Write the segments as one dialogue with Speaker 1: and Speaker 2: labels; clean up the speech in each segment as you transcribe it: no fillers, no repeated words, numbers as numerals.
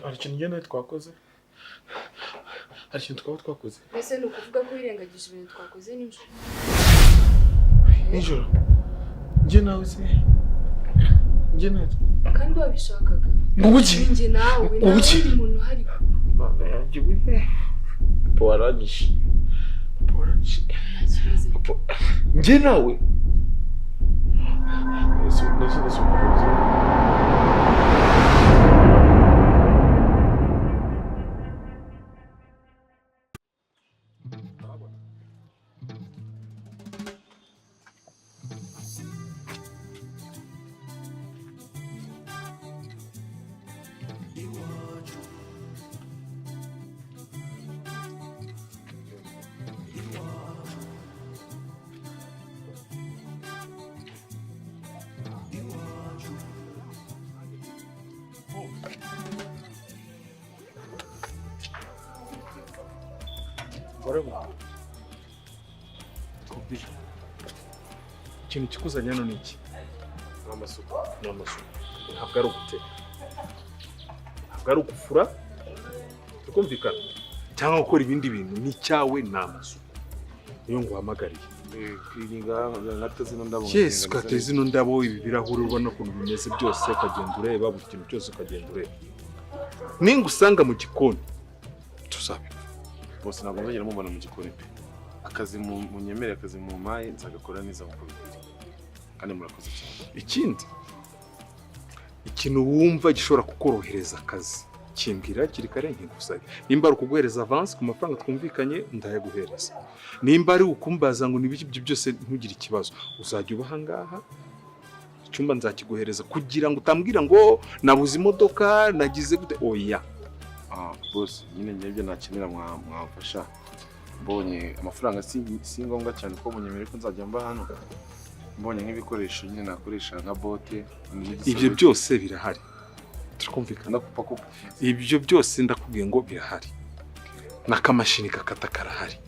Speaker 1: hari ikintu ngenda twakoze. Hari ikintu twaba twakoze.
Speaker 2: Ese nukuvuga ko wirengagije ibintu twakoze nijoro.
Speaker 1: Nijoro. Nje nawe se. Nje nawe.
Speaker 2: Kandi wabishakaga.
Speaker 1: Nguki.
Speaker 2: Nje nawe n'undi muntu hari.
Speaker 1: Bana yaje wipe. Poaragish. Nje nawe. Nese. Ikintu kikuzanya hano ni iki? N'amasuku. Ntabwo ari uguteka. Ntabwo ari ugufura. Tukumvikana. Cyangwa gukora ibindi bintu ni cyawe n'amasuku. Niyo nguhamagariye.
Speaker 3: Kwiringa ngateze no ndabo.
Speaker 1: Yes, ukateze no ndabo ibi birahuri ubona ukuntu bimeze byose ukagenda ureba buri kintu cyose ukagenda ureba. Ninga usanga mu gikoni tuzabe.
Speaker 3: Bose ntabwo nzongera mubona mu gikoni pe. Akazi mu nyemere akazi mu maye nzagakora neza uko bikwiye. Kandi murakoze cyane.
Speaker 1: Ikindi ikintu wumva gishobora kukorohereza akazi kimbwira kiri kare nkigusaye. Nimba ari ukuguhereza avance ku mafaranga twumvikanye ndayaguhereza. Nimba ari ukumbaza ngo nibiki byo byose ntugire ikibazo uzajya ubaha ngaha icyumba nzakiguhereza kugira ngo utambwira ngo nabuze imodoka nagize gute oya.
Speaker 3: Boss nyine njye nakenera mwamfasha. Mbonye amafaranga si ngombwa cyane ko munyemere ko nzajya mba hano. Mbonye nk'ibikoresho nyine nakoresha nka bote.
Speaker 1: Ibyo byose birahari. Turakumvikana
Speaker 3: kupa.
Speaker 1: Ibyo byose ndakubwiye ngo birahari. Nakamashini kakata karahari.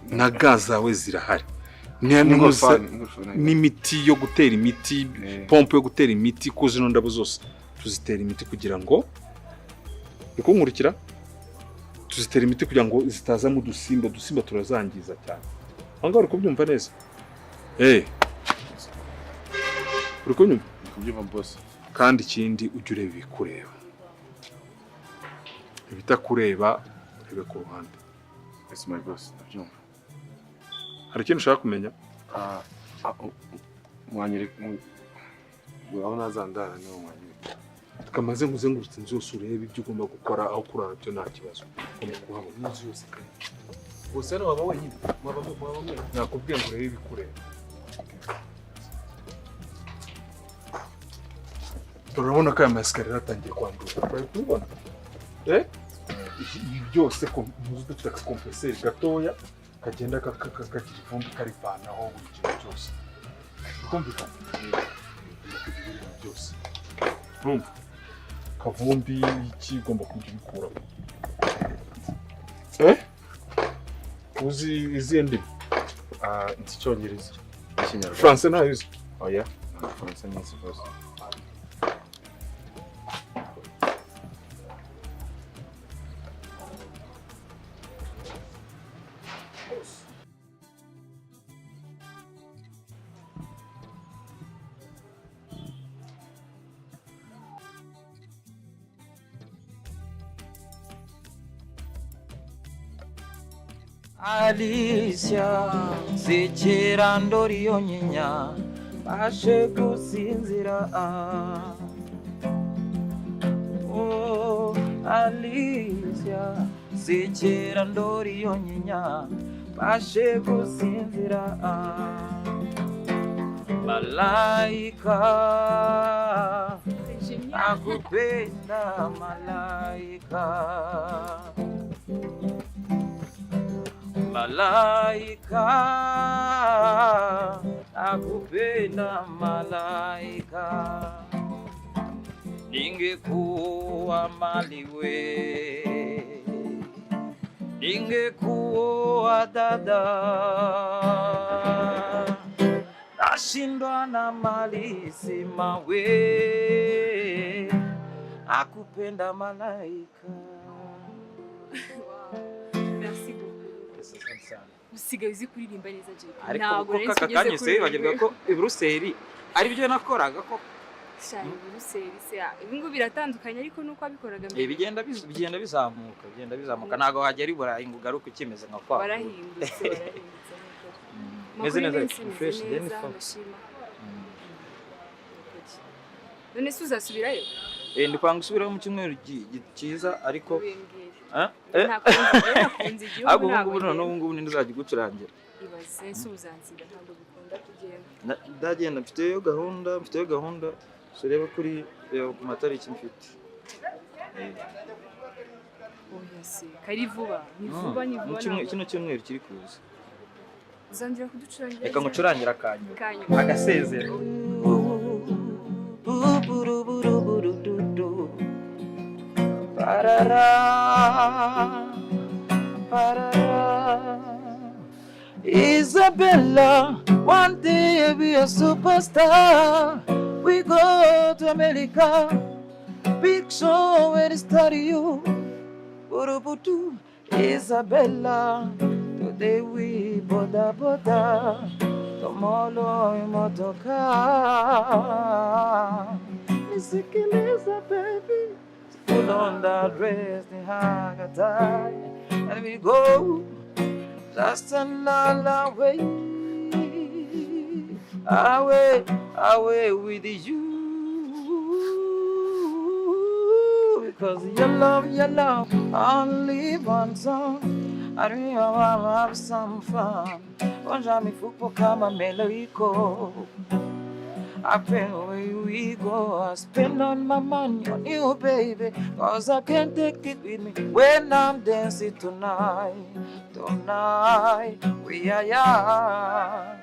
Speaker 1: Na gaz zawe zirahari. N'imiti yo gutera imiti, pompe yo gutera imiti kuzino ndabo zose. Tuzitera imiti kugira ngo bikunkurikira. Tuzitera imiti kugira ngo zitaza mu dusimba turazangiza cyane. Anga uri kubyumva neza? Uri
Speaker 3: kubyumva boss.
Speaker 1: Kandi ikindi ujye ureba ibikureba. Ibitakureba urebe ku ruhande.
Speaker 3: Yes my boss, ndabyumva.
Speaker 1: Hari ikintu ushaka kumenya?
Speaker 3: Mwanyere aho nazandara niho mwanyere.
Speaker 1: Tukamaze nguzengurutse inzu yose urebe ibyo ugomba gukora aho kurara byo nta kibazo. Ugomba kuhabona inzu yose kandi. Bose no baba wenyine. Mwaba mwe. Nakubwiye ngo urebe ibikureba. Turabona ko aya maskarera atangiye kwandura. Bari kubona? Ibi byose ko muzi dufite akakompreseri gatoya kagenda kagira ivumbi karivanaho buri kintu cyose. Ukumvikana? Byose. Urumva? Kavumbi iki ugomba kujya ubikura. Uzi izindi? Nzi Icyongereza.
Speaker 3: Ikinyarwanda.
Speaker 1: France ntayo uzi?
Speaker 3: Oya. France ni ikibazo.
Speaker 4: Alicia zikira ndori yonyenya bashe gusinzira Alicia zikira ndori yonyenya bashe gusinzira malaika nakupenda malaika malaika nakupenda malaika ningekuwa maliwe ningekuwa dada nashindwa na mali simawe akupenda malaika.
Speaker 2: Merci beaucoup. Usigaye uzi kuririmba neza JP.
Speaker 4: Ariko ko kakakanye se bagirwa ko i Brussels ari byo nakoraga ko
Speaker 2: cyane Brussels se ibingu biratandukanye ariko nuko abikoraga mbere.
Speaker 4: bigenda bizamuka nago hagera iburayi ngo ugaruke kimeze nka kwa.
Speaker 2: Barahindutse.
Speaker 4: Meze neza fresh then
Speaker 2: for. None se uzasubirayo?
Speaker 4: Ndi kwanga usubiraho mu cyumweru cyiza ariko ubu ni nzajya gucurangira.
Speaker 2: Ibaze se uzansiga ntabwo bikunda kugenda.
Speaker 4: Ndagenda mfite gahunda sureba kuri ku matariki mfite.
Speaker 2: Oya se kari vuba ni vuba
Speaker 4: kino cyumweru kiri kuza.
Speaker 2: Uzangira kuducurangira.
Speaker 4: Reka ngucurangira kanyu agasezero. Parara, Isabella, one day you'll be a superstar. We go to America, big show where they study you. Burubutu, Isabella, today we boda, tomorrow we motoka. Lisa, baby. Put on that dress, the Tagata, and we go just another way, away with you, because your love, only one song. I really want to have some fun. Onja mifuko kama Meloiko. I pray where we go, I spend on my money on you, baby, cause I can't take it with me when I'm dancing tonight. We are young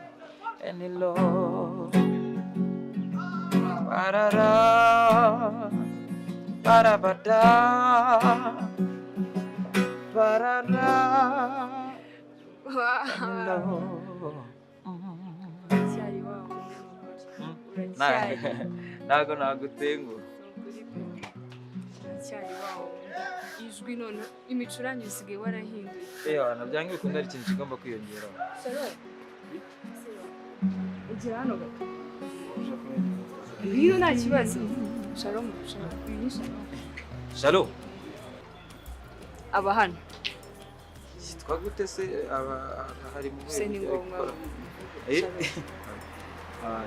Speaker 4: and in love. Parara, parabada, parara, in love. Nago nagutengo
Speaker 2: cyari wawo ijwi none imicurangire usigaye warahinduye
Speaker 4: wana byange bikunda ari ikintu kigomba kwiyongera
Speaker 2: ugira hano gato iyo nta kibazo Shalom
Speaker 4: Shalom
Speaker 2: aba hano
Speaker 4: twagute se aba hari mu
Speaker 2: se ni ngombwa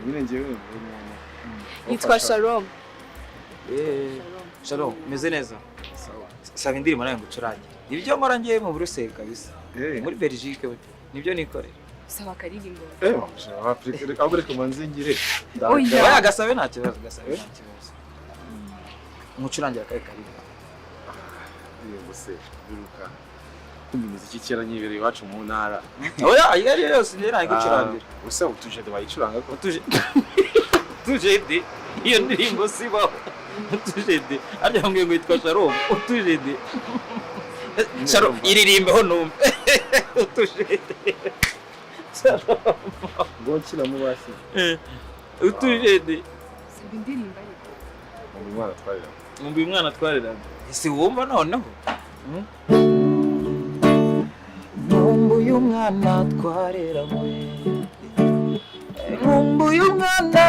Speaker 3: nyine ngewe
Speaker 2: yitwa Shalom.
Speaker 4: Shalom meze neza saba indirimbo nayo ngucurangira ibyo nkora ngiye mu Brussels kabisa muri Belgique nibyo nikorera
Speaker 2: saba karirimbo
Speaker 3: ahubwo reka manzingire
Speaker 4: oya gasabe nta kibazo ngucurangira kare karirimbo
Speaker 3: yego se biruka imiziki kera nyibereye iwacu mu ntara
Speaker 4: oya ayari yose ndera ngucurangira
Speaker 3: usa utujede bayicuranga ko
Speaker 4: utujede iyo ndirimbo sibaho utujede arya ngo yitwa Shalom utujede Shalom iririmbeho numve utujede Shalom
Speaker 3: ngokina mu basi
Speaker 4: utujede
Speaker 2: saba indirimbo
Speaker 3: mu mwana twarira
Speaker 4: ese wumva noneho nkumbuye umwana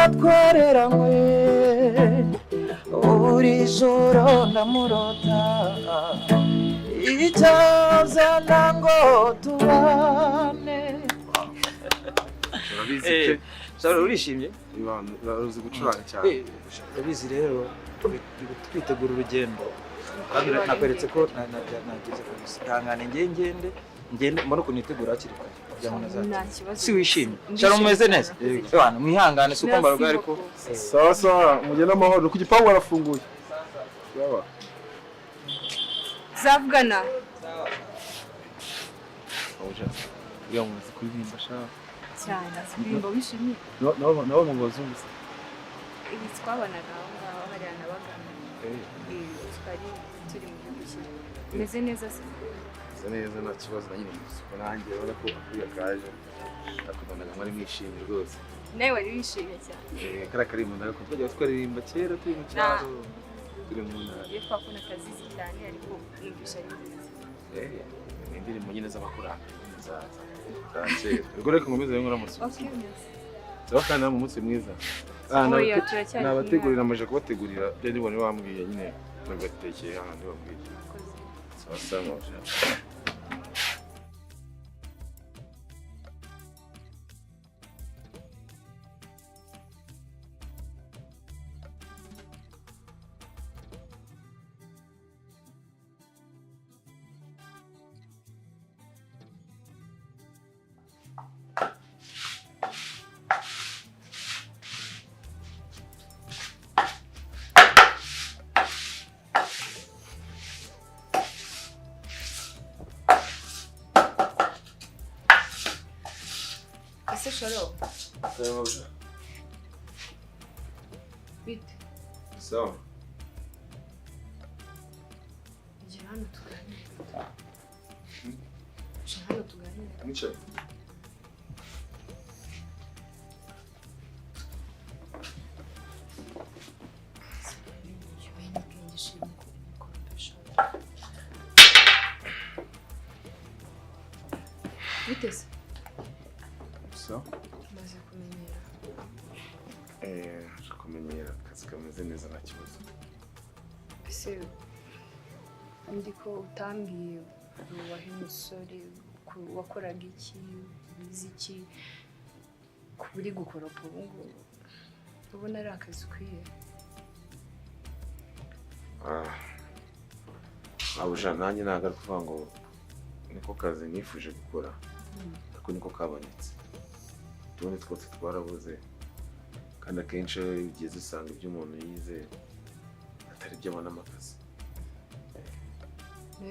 Speaker 4: twareranywe buri joro ndamurota icyazana ngo tubane Shalom urishimye
Speaker 3: urazi gucuranga cyane
Speaker 4: urabizi rero twitegura urugendo kandi nakweretse ko nageze kabisa ihangane ngende mbona ukuntu nitegura hakiri kare kugira ngo nazaze si wishimye Shalom umeze neza bana mwihangane si uko mbaruga ariko
Speaker 3: sawa mugenda amahoro ku gipangu arafunguye sawa
Speaker 2: zavugana
Speaker 3: ya muzi kuririmba sha
Speaker 2: cyane kuririmba wishimye
Speaker 3: no mu bazungu
Speaker 2: ibi twabanaga aho ngaho hariya nabagana twari turi mu gihugu cye meze neza se
Speaker 3: neza nta kibazo na nyine musuko nanjye urabona ko akuriya kaje akubanaga mwari mwishimye rwose
Speaker 2: nawe wari wishimye cyane
Speaker 3: kara karimbo ndako twajya twaririmba kera turi mu cyaro turi mu ntara.
Speaker 2: Iyo twakunda akazi cyane ariko numvisha ari nziza.
Speaker 3: Indirimbo nyine z'abakurambere za kera. Ubwo reka nkomeze rero nk'uramutse.
Speaker 2: Okay, merci.
Speaker 3: Sawa kandi mu munsi mwiza.
Speaker 2: Oya, turacyari
Speaker 3: nabategurira amaje kubategurira byo nibone wambwiye nyine babitekeye hano bambwiye. Sawa sawa.
Speaker 2: Ese Sharo,
Speaker 3: Sawa.
Speaker 2: bite?
Speaker 3: Sawa.
Speaker 2: Ije hano tuganire. Ije hano tuganire.
Speaker 3: Nice.
Speaker 2: Bite se?
Speaker 3: Sawa.
Speaker 2: Maze kumenyera.
Speaker 3: Kumenyera akazi kameze neza nta kibazo.
Speaker 2: Ese ndiko utambwiye wahe musore wakoraga iki bizi iki kuburi gukoropa ubu ngubu ubona ari akazi ukwiye?
Speaker 3: Abuja nanjye ntabwo ari kuvuga ngo niko kazi nifuje gukora ariko niko kabonetse. Utundi twose twarabuze kandi akenshi iyo ugeze usanga ibyo umuntu yize atari byo abonamo akazi.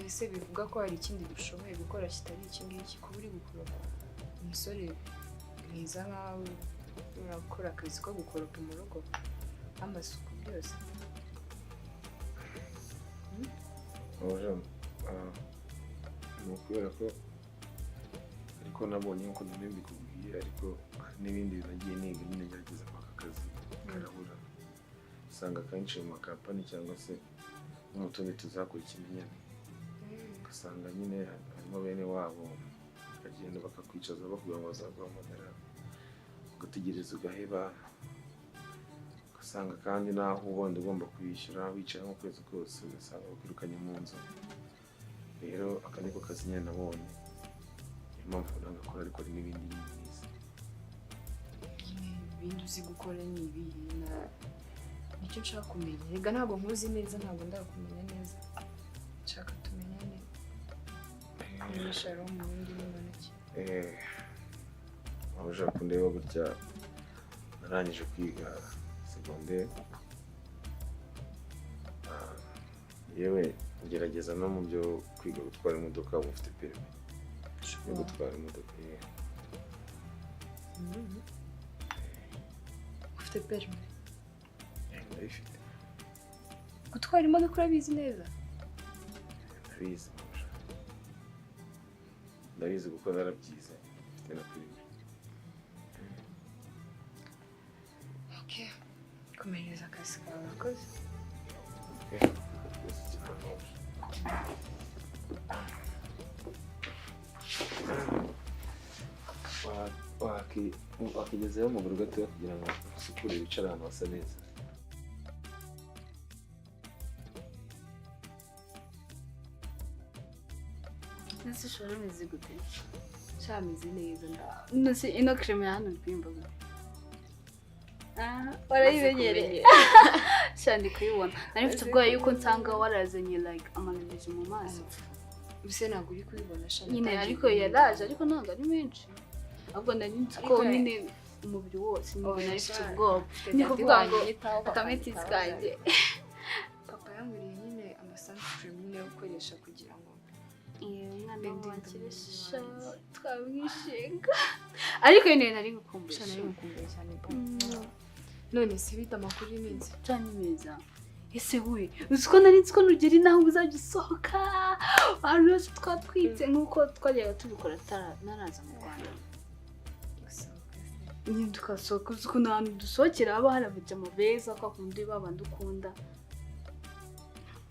Speaker 2: Ese bivuga ko hari ikindi dushoboye gukora kitari iki ngiki kuba uri gukoropa umusore mwiza nkawe urakora akazi ko gukoropa mu rugo amasuku byose?
Speaker 3: Abuja ni ukubera ko ariko nabonye nkuko nyine mbikubwiye ariko hari n'ibindi nagiye niga nyine ngerageza kwaka akazi karabura. Usanga akenshi mu makampani cyangwa se no mu tundi tuzakora ikimenyane ugasanga nyine harimo bene wabo bakagenda bakakwicaza bakubwira ngo bazaguhamagara ugategereza ugaheba ugasanga kandi naho ubundi ugomba kwishyura wicaye nk'ukwezi kose ugasanga bakwirukanye mu nzu. Rero aka niko kazi nyine nabonye niyo mpamvu nagakora ariko hari n'ibindi nyine nize.
Speaker 2: Ibindi uzi gukora ni ibihe nicyo nshaka kumenya. Rega ntabwo nkuzi neza ntabwo ndakumenya neza nshaka tumenyane. Niba Sharo mu bindi n'ingano ki?
Speaker 3: Abuja kundeba gutya narangije kwiga segonderi yewe ngerageza no mu byo kwiga gutwara imodoka uba ufite perimi yo gutwara imodoka.
Speaker 2: Ufite perimi?
Speaker 3: Ndayifite.
Speaker 2: Gutwara imodoka urabizi neza?
Speaker 3: Ndabizi Abuja, ndabizi kuko narabyize mfite na perimi.
Speaker 2: Okay, komereza akazi kawe urakoze. Wakigezeho mu biro gatoya kugira ngo usukure wicara ahantu hasa neza.
Speaker 5: Nasi Sharo meze gute? Shameze neza nasi ino creme ya hano rwimba gute? Warayibenyereye. Shandi kuyibona. Nari mfite ubwoba yuko nsanga warazanye like amananizi mu maso.
Speaker 2: Bise ntabwo uri kubibona Shandi.
Speaker 5: Nyine ariko yaraje ariko ntabwo ari menshi. Ahubwo nari nzi ko nyine umubiri wose niba nari mfite ubwoba. Ni kuvuga ngo akametisi kanjye.
Speaker 2: Papa yambwiye nyine amasanduku nyine yo gukoresha kugira ngo
Speaker 5: umwana wakirisha twamwishinga. Ariko nyine nari gukumbuye.
Speaker 2: Nari gukumbuye cyane. None se bita amakuru y'iminsi
Speaker 5: cyane meza. Ese we uziko nari nziko nugeri naho uzajya usohoka ahantu hose twatwitse nk'uko twajyaga tubikora naraza mu Rwanda. Nyine tukasohoka uziko n'ahantu dusohokera haba hari abajama beza kwa kundi babandi ukunda.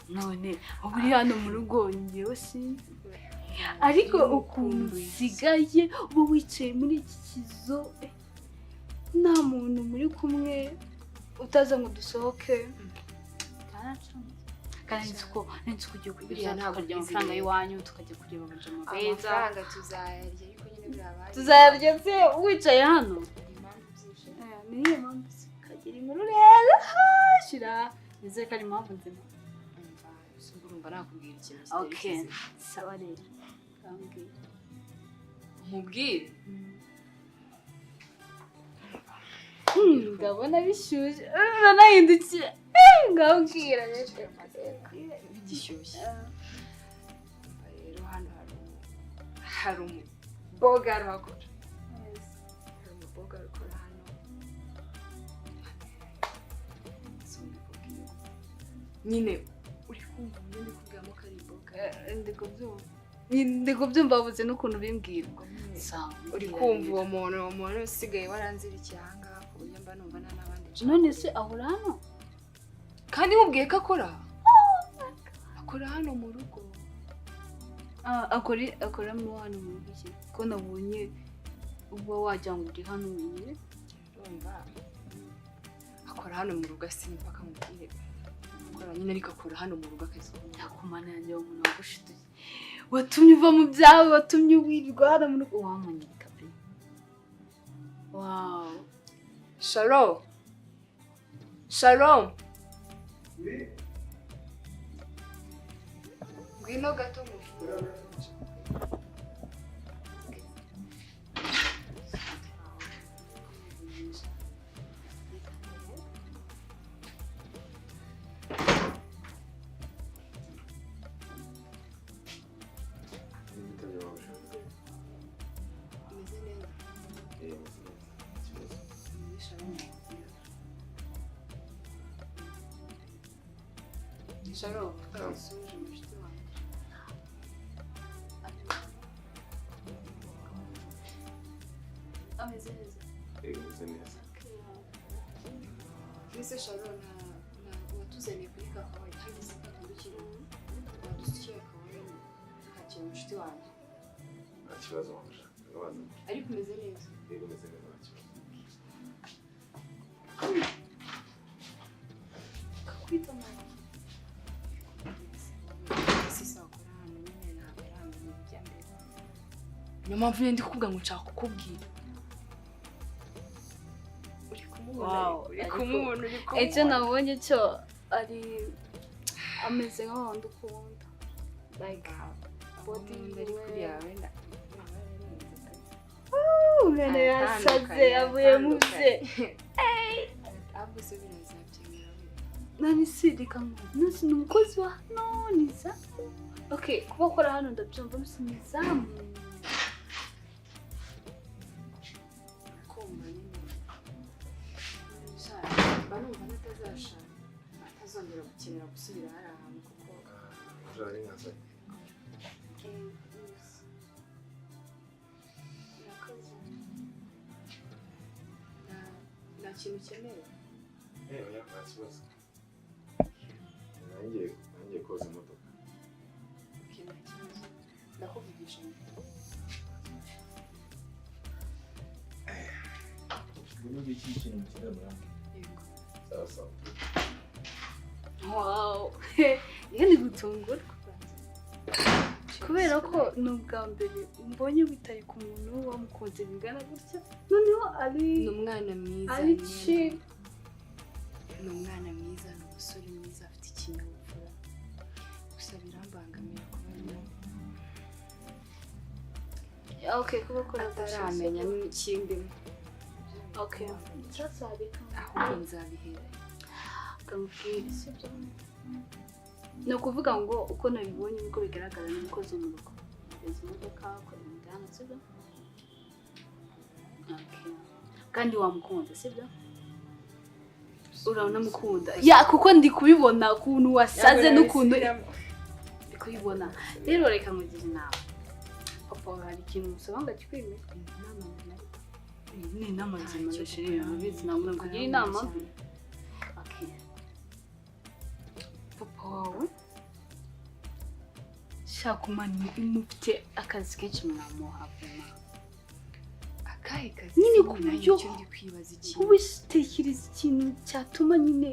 Speaker 5: none uri hano mu rugo ngewe sinzi ariko ukuntu usigaye uba wicaye muri iki kizo nta muntu muri kumwe utaza ngo dusohoke kandi nzi ko ugiye kugira tukarya amafaranga y'iwanyu tukajya kureba abajama beza
Speaker 2: amafaranga tuzayarya ariko nyine birabaye
Speaker 5: tuzayarya se wicaye hano niyo mpamvu kagira inkuru rero shira nizere ko ari impamvu nzima
Speaker 2: urumva nakubwira ikintu
Speaker 5: okay sawa rero kambwira
Speaker 2: nkubwire
Speaker 5: ndabona bishyushye uranahindukiye ngabwira rero
Speaker 2: bigishyushye rero hano hari umuboga ruhakora hari umuboga rukora hano nyine uri kumva umuntu ndi kubwiramo ko ari imboga
Speaker 5: ndi kubyumva babuze n'ukuntu bimbwira
Speaker 2: uri kumva uwo muntu usigaye waranzirikiye ahangaha ku buryo mba numva nta n'abandi
Speaker 5: none se ahora hano
Speaker 2: kandi mubwiye ko akora hano mu rugo
Speaker 5: akora mo hano mu rugo ko nabonye uba wajya ngo uri hano wenyine
Speaker 2: urumva akora hano mu rugo simba akamubwire akora nyine ariko akora hano mu rugo akazi
Speaker 5: nakumana yanjye umuntu wagushituye watumye uva mu byawe watumye wirirwa hano mu rugo wamanyika pe wow Shalom ngwino gato mu Shalom, abasuje mushiti wanjye. Ameze neza.
Speaker 3: Ameze neza.
Speaker 2: Ese Shalom watuzaniye kuri kakawa hageze kakandukira. Wadusikiye akawa kakira mushiti wanjye.
Speaker 3: Nta kibazo waje.
Speaker 2: Ariko umeze neza.
Speaker 3: Yego umeze neza nta kibazo.
Speaker 2: Kakwita mama. Niyo mpamvu ndi kuvuga ngo nshaka kukubwira uri kumubona
Speaker 5: icyo nabonye cyo ari ameze nk'ahantu ukunda like body
Speaker 2: ari kuri yawe
Speaker 5: umwana yasaze avuye mu bye
Speaker 2: ahubwo se birazabyemera
Speaker 5: nani sirika nasi ni umukozi wa hano ni zamu okay kuba akora hano ndabyumva nusi ni zamu
Speaker 2: atazongera gukenera gusubira hari ahantu kuko
Speaker 3: Jari nkaza.
Speaker 2: nta kintu ukeneye
Speaker 3: Oya nta kibazo. Nanjye koza imodoka.
Speaker 2: nta kibazo ndakuvugisha
Speaker 3: Ubu ni iki kintu mukenera?
Speaker 2: yego
Speaker 3: Sawa.
Speaker 5: wow iyo ni gutungura kubera ko ni ubwa mbere mbonye witaye ku muntu wamukunze bingana gutya noneho
Speaker 2: ni umwana mwiza
Speaker 5: ari chill
Speaker 2: ni umwana mwiza ni umusore mwiza afite ikinyabupfura gusa birambangamira kubona
Speaker 5: okay kuba akora
Speaker 2: ataramenya n'ikindi
Speaker 5: okay nzasabika
Speaker 2: ahubwo nzabihera
Speaker 5: kamubwira sibyo ni ukuvuga ngo uko nabibonye niko bigaragara ni umukozi wo mu rugo ageze imodoka akora imiganda sibyo okay kandi wamukunda sibyo urabona mukunda kuko ndi kubibona ukuntu wasaze n'ukuntu ndi kubibona rero reka nkugire inama papa hari ikintu musaba ngo akikwime ni inama nzima ndashirira mubizi ntabwo nakugira inama okay papa wawe shakumani imufite akazi kenshi mwamuha vema
Speaker 2: akahe kazi
Speaker 5: nyine ku buryo
Speaker 2: cyo ndi kwibaza iki
Speaker 5: ubitekereza ikintu cyatuma nyine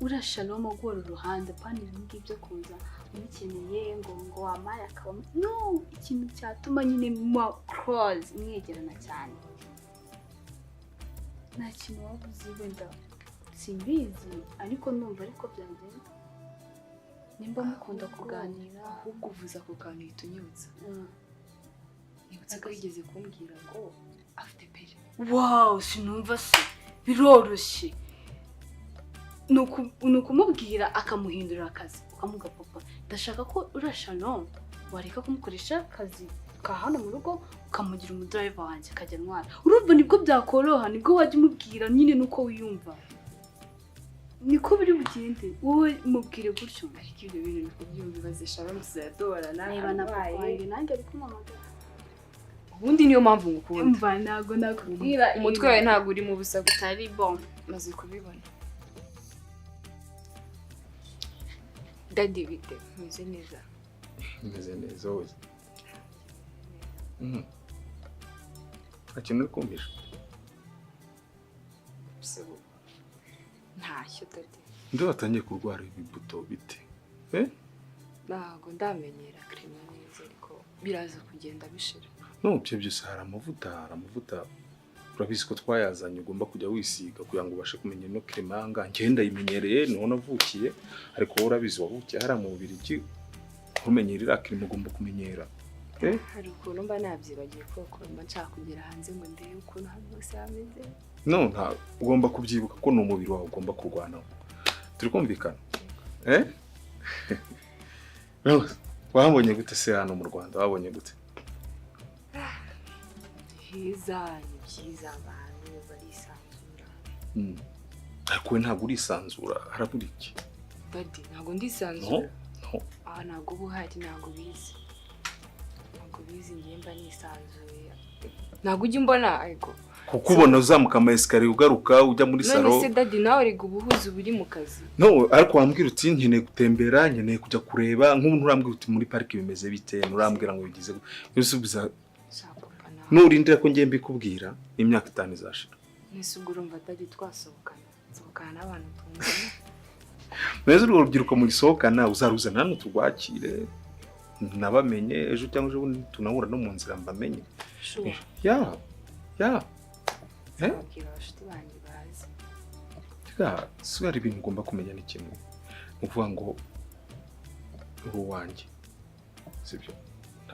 Speaker 5: urashana amagoro ruhande pani ngibyo kuza umukeneye ngo wamaye akaba no ikintu cyatuma nyine mu close mwegerana cyane nta kintu wabuze wenda simbizi ariko numva ariko byagenda nimba mukunda kuganira
Speaker 2: ahubwo uvuza ku kantu itunyutsa nibutse ko yigeze kumbwira ngo afite pere
Speaker 5: wow sinumva se biroroshye nukumubwira akamuhindurira akazi ukamuga papa ndashaka ko urashano wareka kumukoresha akazi ka hano mu rugo ukamugira umudriver wanjye akajya ntwara urumva nibwo byakoroha nibwo wajya umubwira nyine nuko wiyumva niko biri bugende wowe mubwire gutyo
Speaker 2: ariko ibyo bintu niko byumvibaze Sharon tuzadorana
Speaker 5: reba na papa wanjye nanjye ari kumamagara
Speaker 2: ubundi niyo mpamvu ngukunda
Speaker 5: umva ntago nakubwira
Speaker 2: umutwe wawe ntabwo uri mu busa gutari bon maze kubibona Daddy bite meze neza
Speaker 1: Meze neza wowe. Akintu uri kumvisha?
Speaker 2: ntacyo Daddy
Speaker 1: Ndo watangiye kurwara ibibuto bite?
Speaker 2: ntabwo ndamenyera creme neza ariko biraza kugenda bishira
Speaker 1: No, byo byose hari amavuta. Urabizi ko twayazanye ugomba kujya wisiga kugira ngo ubashe kumenya no cremanga. Ngenda yimenyereye none avukiye ariko wowe urabizi wavukiye hari mu Bubiligi kumenyerera creme ugomba kumenyera.
Speaker 2: hari ukuntu mba nabyibagiye koko mba nshaka kugera hanze ngo ndebe ukuntu hano hose hameze
Speaker 1: No, nta ugomba kubyibuka ko no mubiri wawe ugomba kurwanaho. Turi kumvikana? Wabonye gute se hano mu Rwanda wabonye gute?
Speaker 2: heza ni byiza abantu barisanzura
Speaker 1: Ariko we ntabwo urisanzura harabura iki?
Speaker 2: Daddy ntabwo ndisanzura
Speaker 1: No.
Speaker 2: ntabwo buhari ntabwo bizi ngiye mba nisanzuye ntabwo ujya umbona ariko
Speaker 1: kukubona uzamuka ama escalier ugaruka ujya muri salo.
Speaker 2: none se Daddy nawe rega ubuhuzi buri mu kazi
Speaker 1: No, ariko wambwira uti nkeneye gutembera nkeneye kujya kureba nk'umuntu urambwira uti muri parike bimeze bite nurambwira ngo bigize yusubiza nurindira ko ngiye mbikubwira imyaka 5 izashira.
Speaker 2: nese ubwo urumva Daddy twasohokana n'abantu tungana
Speaker 1: Neza urwo rubyiruko muri sohokana uzaruzana hano turwakire nabamenye ejo cyangwa ejo tunahura no mu nzira mbamenye. Ya
Speaker 2: ababwira abashuti banjye bazi
Speaker 1: sigara ibintu ugomba kumenya ni kimwe uvuga ngo uri wanjye sibyo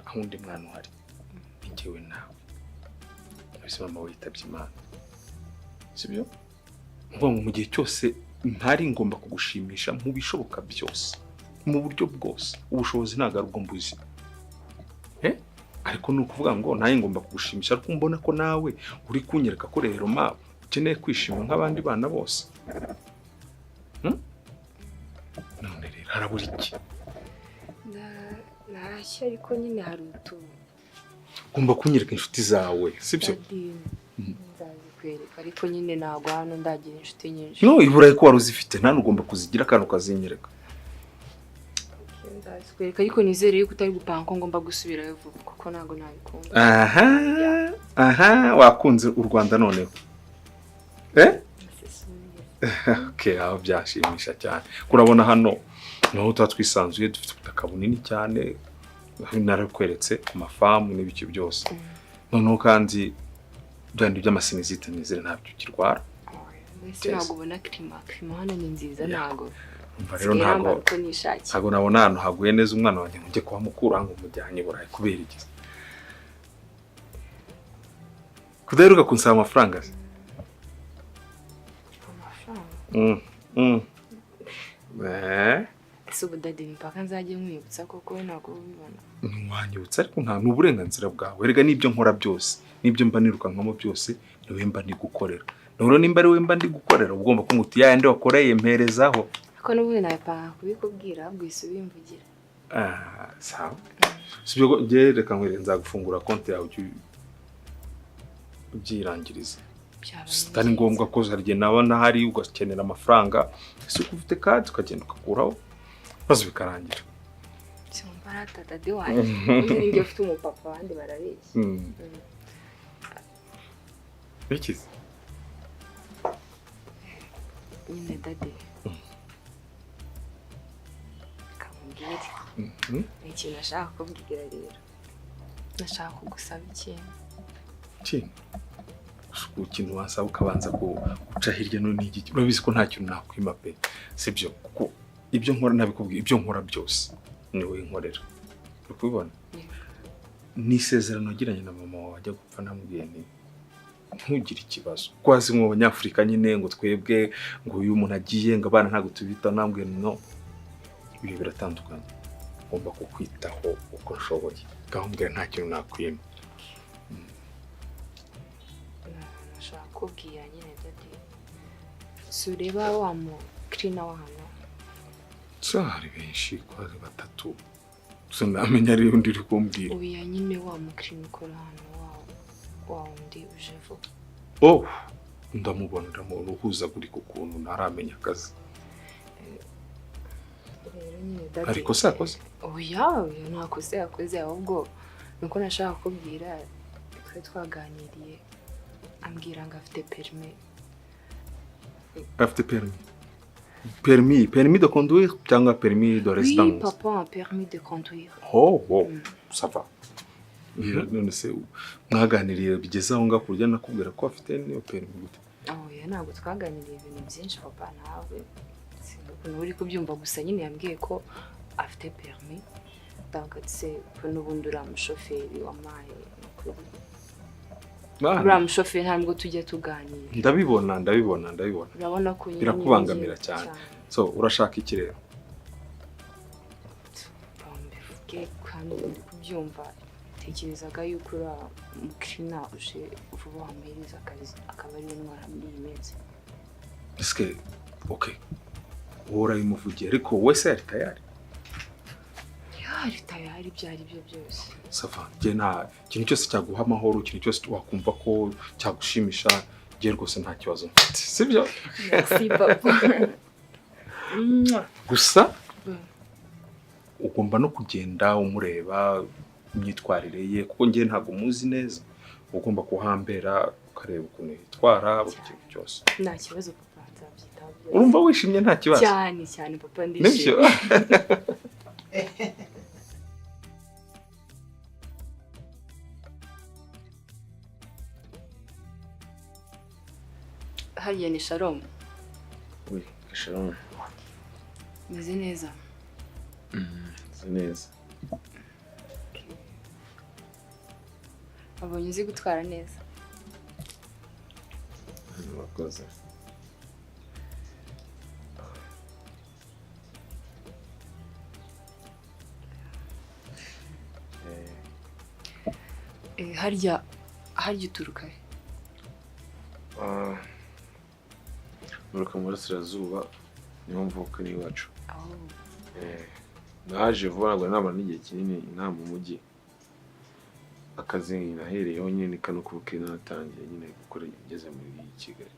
Speaker 1: aho undi mwana uhari njyewe nawe abise mama witabye Imana sibyo uvuga ngo mu gihe cyose ntari ngomba kugushimisha mu bishoboka byose mu buryo bwose ubushobozi ntago ari ubwo mbuzi ariko nukuvuga ngo naye ngomba kugushimisha ariko mbona ko nawe uri kunyereka ko rero ma ukeneye kwishima nk'abandi bana bose none rero harabura iki
Speaker 2: ntashya ariko nyine hari
Speaker 1: ugomba kunyereka inshuti zawe sibyo
Speaker 2: nzazikwereka ariko nyine ntabwo hano ndagira inshuti nyinshi
Speaker 1: no iburaye ko wari uzifite nta ugomba kuzigira kandi ukazinyereka
Speaker 2: nzazikwereka ariko nizere yuko utari gupanga ko ngomba gusubirayo vuba kuko ntabwo nabikunda
Speaker 1: wakunze u Rwanda noneho okay aho byashimisha cyane kurabona hano naho twisanzuye dufite ubutaka bunini cyane narakweretse ku mafamu n'ibiki byose noneho kandi byandi by'amasinizite nizere ntabyo kirwara
Speaker 2: ntabwo ubona klima hano ni nziza ntabwo
Speaker 1: umva rero ntabwo nabona hano haguye neza umwana wanjye njye kwa mukuru ngo mujyanye burayi kubera iki kudaheruka kunsaba amafaranga
Speaker 2: ese ubu Daddy mpaka nzajye nkwibutsa koko we ntabwo ubibona
Speaker 1: ntiwanyibutsa ariko nta n'uburenganzira bwawe erega n'ibyo nkora byose n'ibyo mba nirukankamo byose niwe mba ndi gukorera none nimba ari we mba ndi gukorera ugomba kumuti yandi wakoreye mperezaho
Speaker 2: ariko n'ubundi nabipanga kubikubwira ahubwo isi ubimvugira
Speaker 1: sawa sibyo ngiye reka nkwere nzagufungura konti yawe ubyirangirize sitari ngombwa ko zarye nabona hari ugakenera amafaranga ese ufite kadi ukagenda ukakuraho maze bikarangira
Speaker 2: cyumva ratata de wanjye undi ngiye ufite umupapa abandi barabeshya
Speaker 1: bikize
Speaker 2: nyine dade kamubwire ikintu nashaka kubwira rero nashaka kugusaba
Speaker 1: ikintu wasaba ukabanza guca hirya no hino urabizi ko nta kintu nakwima pe sibyo kuko ibyo nkora nabikubwiye ibyo nkora byose niwe nkorera ukubibona n'isezerano nagiranye na mama wawe ajya gupfa namubwiye nti ntugire ikibazo kwazi mu banyafurika nyine ngo twebwe ngo uyu umuntu agiye ngo abana ntabwo tubita nambwiye no ibi biratandukanye ngomba kukwitaho uko nshoboye gahambwira nta kintu nakwima
Speaker 2: nashaka kubwira nyine dade sureba wa mu cleaner wa hano
Speaker 1: hari benshi kwazi batatu sinamenya ari undi uri kumbwira
Speaker 2: uya nyine wa mu cleaner ukora hano wa undi uje vuba
Speaker 1: ndamubona uruhuzagurika ukuntu ntaramenya akazi ariko se yakoze
Speaker 2: oya ntakoze yakoze ahubwo nuko nashaka kubwira twe twaganiriye ambwira ngo afite
Speaker 1: permis de conduire cyangwa permis de résidence?
Speaker 2: Oui, papa a un permis de conduire.
Speaker 1: Ça va. None se mwaganiriye bigeze aho ngaho kurya nakubwira ko afite niyo permis gute?
Speaker 2: Oya ntabwo twaganiriye ibintu byinshi papa nawe. Ukuntu uri kubyumva gusa nyine yambwiye ko afite permis. Tagata n'ubundi uriya mushoferi wamaye uriya mushoferi ntabwo tujya tuganira.
Speaker 1: Ndabibona.
Speaker 2: Urabona ko nyine
Speaker 1: birakubangamira cyane. So urashaka iki rero?
Speaker 2: Kandi uri kubyumva tekerezaga yuko uriya mukina uje vuba wampereza akazi akaba ari intwara muri iyi minsi.
Speaker 1: Ese wowe urabimuvugiye ariko we se yari tayari?
Speaker 2: Yari tayari ibyo ari byo byose.
Speaker 1: Sava nta ikintu cyose cyaguha amahoro, ikintu cyose wakumva ko cyagushimisha giye rwose nta kibazo mfite, sibyo?
Speaker 2: Merci papa.
Speaker 1: Gusa ugomba no kugenda umureba imyitwarire ye kuko ngiye ntabwo muzi neza, ugomba kuhambera ukareba ukuntu yitwara buri kintu cyose.
Speaker 2: Nta kibazo papa, nzabyitaho.
Speaker 1: Urumva wishimye nta kibazo?
Speaker 2: Cyane papa ndishimye. Hariya ni Shalom.
Speaker 3: Oui, Shalom.
Speaker 2: Meze neza.
Speaker 3: Neza.
Speaker 2: Abonye uzi gutwara neza.
Speaker 3: Murakoze.
Speaker 2: Harya uturuka he?
Speaker 3: Nuruka mu burasirazuba niho mvuka n'iwacu. Naje vuba ntabwo namara n'igihe kinini inaha mu mujyi. Akazi nahereyeho nyine kano kubuke natangiye nyine gukora ngeze muri Kigali.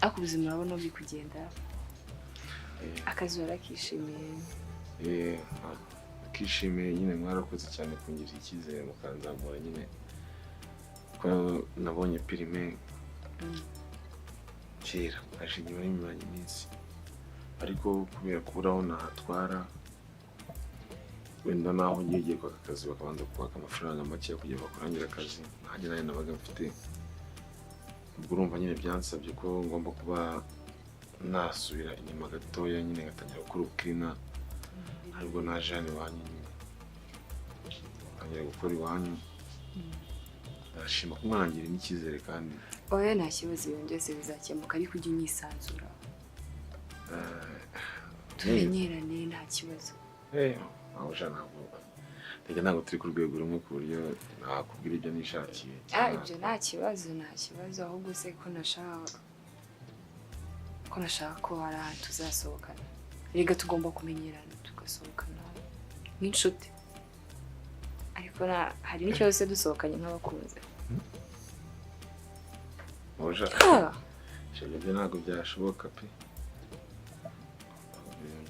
Speaker 2: Ako ubuzima urabona uri kugenda. Akazi warakishimiye.
Speaker 3: Akishimiye nyine mwarakoze cyane kungirira icyizere mukanzamura nyine. Ko nabonye perime kera ashingiye muri nyuma y'iminsi. Ariko kubera kuburaho nahatwara wenda naho ngiye kwa akazi bakabanza kwaka amafaranga make kugira bakurangira akazi nanjye nayo nabaga mfite. Ubwo urumva nyine byansabye ko ngomba kuba nasubira inyuma gatoya nyine ngatangira gukora ubukina. Ariko naje hano iwanyu nyine ntangira gukora iwanyu. Ndashima ko mwangira n'icyizere kandi
Speaker 2: oya nta kibazo byose bizakemuka ariko ujye unyisanzura. Tumenyerane nta kibazo.
Speaker 3: Aho ntabwo ntabwo turi ku rwego rumwe ku buryo nakubwira ibyo nishakiye.
Speaker 2: Ibyo nta kibazo ahubwo se ko nashaka ko hari ahantu tuzasohokana. Rega tugomba kumenyerana tugasohokana nk'inshuti. Ariko hari n'icyo se dusohokanye nk'abakunze. Ibyo
Speaker 3: ntabwo byashoboka pe.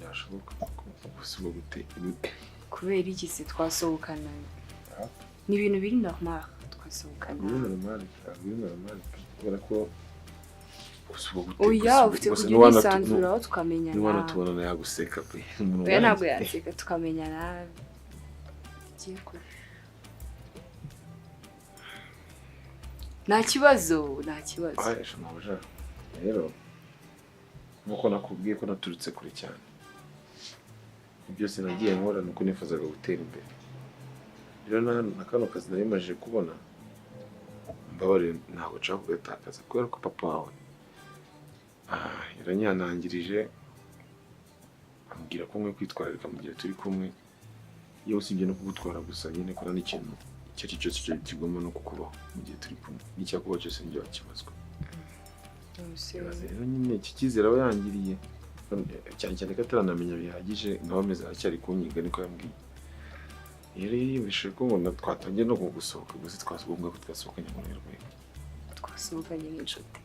Speaker 3: byashoboka gusiba gute
Speaker 2: kubera iki se twasohokana ni ibintu biri normal twasohokana
Speaker 3: normal kubera ko gusiba gute
Speaker 2: oya ufite kugira isanzura aho tukamenyana
Speaker 3: niwana tubona yaguseka pe
Speaker 2: oya ntabwo yaseka tukamenyana kiye kure nta kibazo
Speaker 3: ayesha nabuja rero nuko nakubwiye ko naturutse kure cyane byose nagiye nkora nuko nifuzaga gutera imbere rero na kano kazi narimaje kubona mbabare ntabwo nshaka kugatakaza kubera ko papa wawe yaranyanangirije ambwira ko nkwiye kwitwararika mu gihe turi kumwe iyo usibye no kugutwara gusa nyine kora n'ikintu icyo ari cyo cyose kigomba no kukubaho mu gihe turi kumwe n'icyakuba cyose njye wakibazwa rero nyine iki cyizere aba yangiriye cyane cyane ko ataranamenya bihagije nawe ameze aracyari kunyiga niko yambwiye rero yiyumvishije ko ngo twatangiye no gusohoka gusa twasubunga ko twasohokanye mu rwego
Speaker 2: twasohokanye nk'inshuti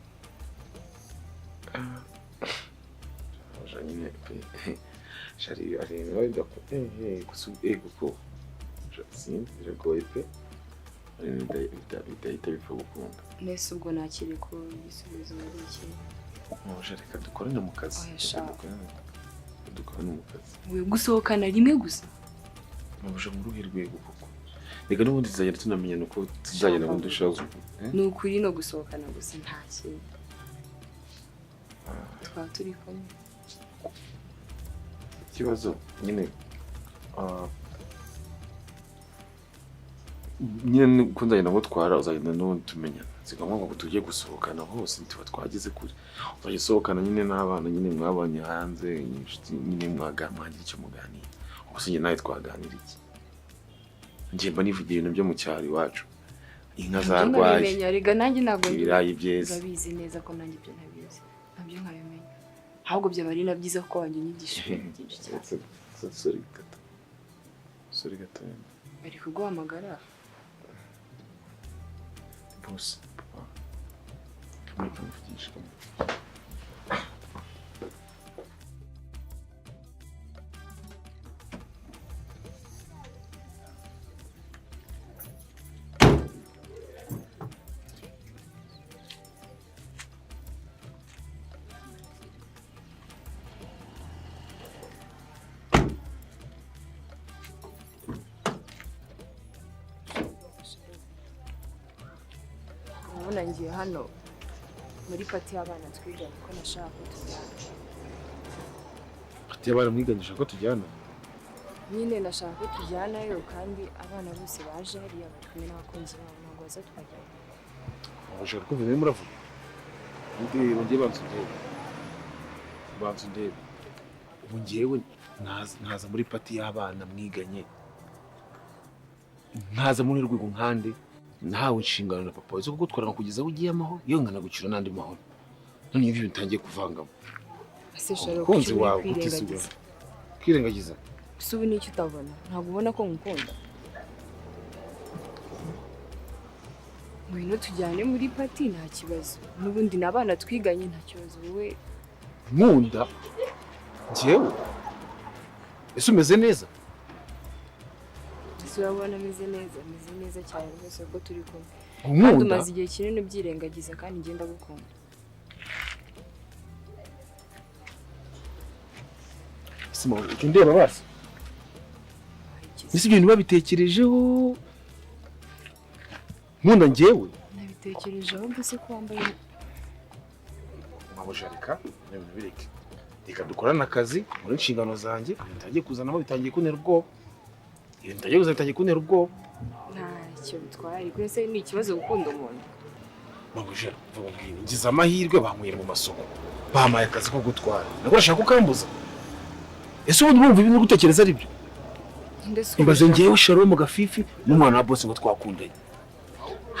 Speaker 3: nyine shari areba idako kuko sinzi biragoye pe bidahita bipfa gukunda
Speaker 2: nese ubwo nakiri ko igisubizo muri iki
Speaker 3: muje reka dukorane mu kazi dukorane mu kazi
Speaker 2: gusohokana rimwe gusa
Speaker 3: muje mu ruhe rwego koko reka n'ubundi tuzagenda tunamenya nuko tuzagenda ngo dushaka
Speaker 2: ni ukuri no gusohokana gusa nta kintu twaba turi kumwe
Speaker 3: ikibazo nyine nyine ko nzagenda ngutwara uzagenda n'ubundi tumenyana sigamwa ngo tugiye gusohokana hose ntiba twageze kure uzajya usohokana nyine n'abana nyine mwabanye hanze inshuti nyine mwaganira icyo muganira gusa njye nawe twaganira iki njye mba nivugira ibintu byo mu cyaro iwacu inka zarwaye
Speaker 2: rega nanjye ntabwo
Speaker 3: ibirayi byeze
Speaker 2: babizi neza ko nanjye ibyo ntabizi nabyo nkabimenya ahubwo byaba ari na byiza ko wanjye unyigisha ibintu byinshi cyane
Speaker 3: sorry gato
Speaker 2: bari kuguhamagara
Speaker 3: bose papa kumuvugisha
Speaker 2: ngiye hano muri pati y'abana twigana ko nashaka ko tujyana
Speaker 3: pati y'abana mwiganisha ko tujyana
Speaker 2: nyine nashaka ko tujyanayo kandi abana bose baje hariya bari kumwe n'abakunzi babo ntabwo baza twajyana
Speaker 3: bashaka kumva ibintu muravuga ngiye banza ndebe ubu ngewe ntaza muri pati y'abana mwiganye ntaza muri rwego nkande ntawe inshingano na papa zo kugutwara kugeza aho ugiye amahoro iyo ngana gucira n'andi mahoro none ibyo bitangiye kuvangamo umukunzi wawe utisubiza kwirengagiza
Speaker 2: gusa ubu n'icyo utabona ntabwo ubona ko ngukunda ngwino tujyane muri pati nta kibazo n'ubundi n'abana twiganye nta kibazo wowe
Speaker 3: nkunda njyewe ese umeze neza
Speaker 2: urabona ameze neza cyane rwose ko turi kumwe kandi umaze igihe kinini ubyirengagiza kandi ngenda gukunda
Speaker 3: sima icyo ndeba basi ese ibintu babitekerejeho nkunda njyewe
Speaker 2: nabitekerejeho mbese ko wambaye
Speaker 3: mwabujarika n'ibintu bireke reka dukorane akazi muri inshingano zanjye ntagiye kuzanamo bitangiye kuntera ubwoba iyo ntagiye kuza bitangiye kuntera ubwoba
Speaker 2: ntacyo bitwaye ariko ese ni ikibazo gukunda umuntu
Speaker 3: mwabujarika vuba bwira ngize amahirwe bankuye mu masoko bampaye akazi ko gutwara nako urashaka kukambuza ese ubundi urumva ibintu gutekereza ari byo imbaze njyewe Sharon mu gafifi n'umwana wa boss ngo twakundanye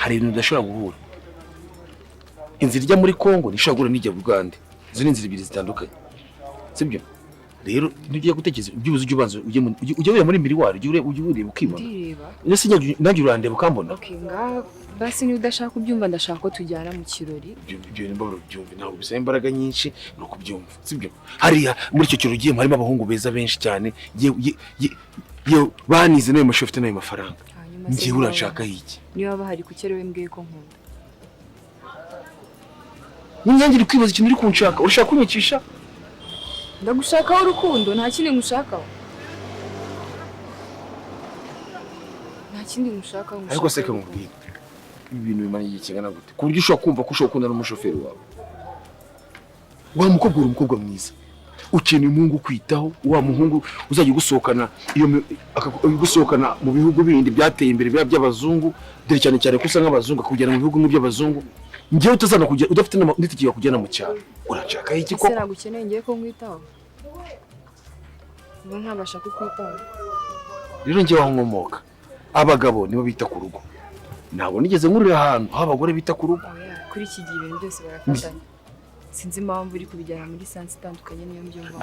Speaker 3: hari ibintu udashobora guhura inzira ijya muri Kongo nishobora guhura n'ijya Uganda izo ni inzira ebyiri zitandukanye sibyo rero ntugiye gutekereza ibyibuze ujye ubanza ujye ureba muri miriwari ujye ureba ukibona
Speaker 2: ndireba
Speaker 3: ese nanjye urandeba ukambona
Speaker 2: okay ngaho basi niba udashaka kubyumva ndashaka ko tujyana mu kirori
Speaker 3: ibyo nimba ubyumva ntabwo bisaba imbaraga nyinshi no kubyumva sibyo hariya muri icyo kirori ugiyemo harimo abahungu beza benshi cyane yewe banize nayo mashuri afite nayo mafaranga njyewe urashaka iki
Speaker 2: niba bahari ku kirori mbwiye ko nkunda
Speaker 3: ninyange uri kwibaza ikintu uri kunshaka urashaka kunyicisha
Speaker 2: ndagushakaho urukundo nta kindi ngushakaho nta kindi ngushakaho
Speaker 3: ariko se kamubwira ibintu bimanye igihe kingana gute ku buryo ushobora kumva ko ushobora gukunda n'umushoferi wawe wa mukobwa uri umukobwa mwiza ukeneye umuhungu kwitaho wa muhungu uzajya gusohokana mu bihugu bindi byateye imbere by'abazungu dore cyane cyane ko usanga abazungu kugera mu bihugu nk'iby'abazungu njyewe utazana kujya udafite n'itike kujyana mu cyaro urashaka iki ko
Speaker 2: ese nagukeneye ngiye ko nkwitaho ubu ntabasha kukwitaho
Speaker 3: rero njyewe aho nkomoka abagabo nibo bita ku rugo ntabwo nigeze nkurira ahantu aho abagore bita ku rugo
Speaker 2: kuri iki gihe ibintu byose barafatanya sinzi impamvu uri kubijyana muri sansi itandukanye niyo mbyumva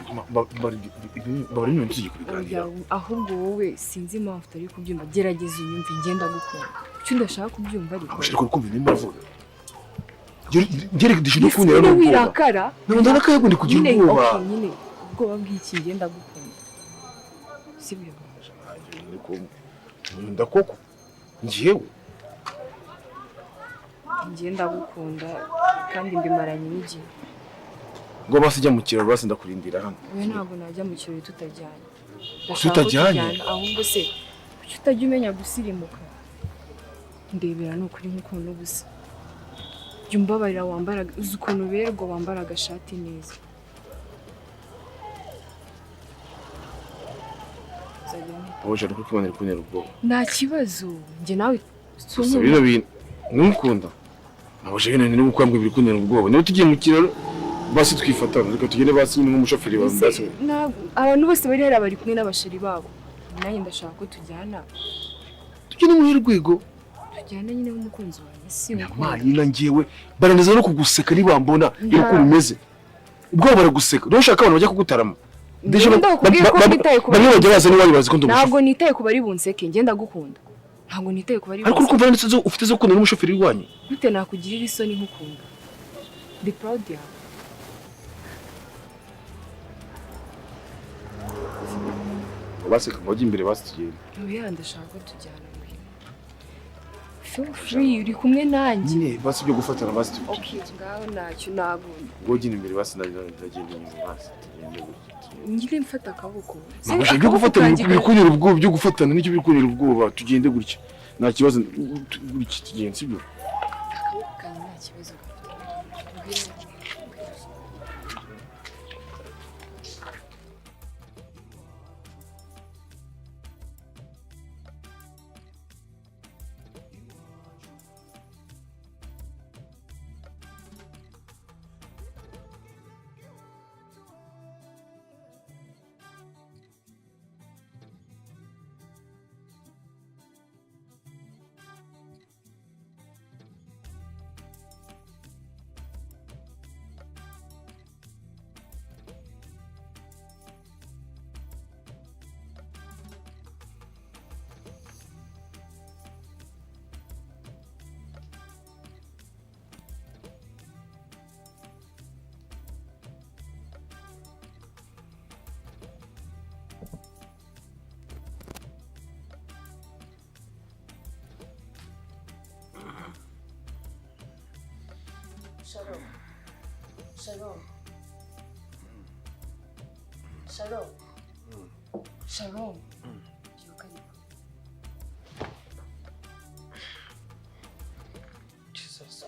Speaker 3: bari ibintu tugiye kubiganira
Speaker 2: ahubwo wowe sinzi impamvu utari kubyumva gerageza unyumve ngenda gukunda icyo ndashaka kubyumva
Speaker 3: ariko kumva ibintu mbavuga Gerek dışında kunera
Speaker 2: no wirakara.
Speaker 3: Nunda nakaye gundi kugira ubwoba.
Speaker 2: Nyine ubwoba bw'iki ngenda gukunda. Sibyo.
Speaker 3: Nunda koko. Njewe.
Speaker 2: Ngenda gukunda kandi mbimaranye n'igihe.
Speaker 3: Ngo basijya mu kiraro basi ndakurindira hano.
Speaker 2: We ntabwo najya mu kiraro tutajyanye.
Speaker 3: Tutajyanye?
Speaker 2: Ahubwo se kuki utajya umenya gusirimuka? Ndebera n'ukuri nk'ukuntu gusa. Jumbabarira wambara uzi ukuntu berwa wambara agashati neza.
Speaker 3: Oje ariko kibonera kunera ubwo.
Speaker 2: Nta kibazo. Nge nawe
Speaker 3: bino bintu numukunda. Naboje bino ni ukwambwa ibiri kunera ubwo. Niyo tugiye mu kiraro basi twifatana reka tugende basi nyine nk'umushoferi wa mbasi.
Speaker 2: Abantu bose bari hera bari kumwe n'abasheri babo. Nanjye ndashaka ko tujyana.
Speaker 3: Tugende mu rwego.
Speaker 2: Tujyana nyine nk'umukunzi wawe.
Speaker 3: Nyamayi na ngewe baraneza no kuguseka nibambona yuko umeze. Ubwo baraguseka. Rero ushaka abantu bajya kugutarama. Bamwe bajya baza niba bazi ko ndumushoferi.
Speaker 2: Ntabwo nitaye ku bari bunseke ngenda gukunda. Ntabwo nitaye ku bari.
Speaker 3: Ariko ukumva ndetse ufite zo gukunda n'umushoferi wanyu.
Speaker 2: Bite nakugirira isoni nk'ukunda. Be proud yawe.
Speaker 3: Baseka bajya imbere basi tugende.
Speaker 2: Oya ndashaka ko tujyana. Feel free uri kumwe nanjye.
Speaker 3: Nyine basi byo gufatana basi tugende.
Speaker 2: Okay ngaho ntacyo nagunda.
Speaker 3: Ngo ugine imbere basi ndagenda inyuma basi tugende.
Speaker 2: Ngire mfata akaboko.
Speaker 3: Ntabwo byo gufatana bikunira ubwoba byo gufatana nicyo bikunira ubwoba tugende gutya. Nta kibazo gutya tugende sibyo.
Speaker 2: Akaboko kanjye nta kibazo gafite. Shalom. Shalom. Shalom. Shalom. Jesus.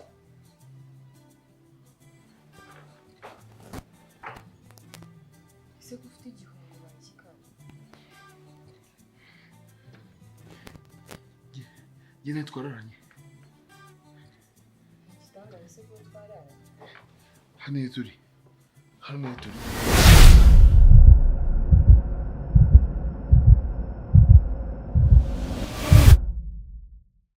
Speaker 2: Ese ufite igihungu bakikana.
Speaker 3: Yene twararanye.
Speaker 2: Ese ko twarara.
Speaker 3: Hano turi.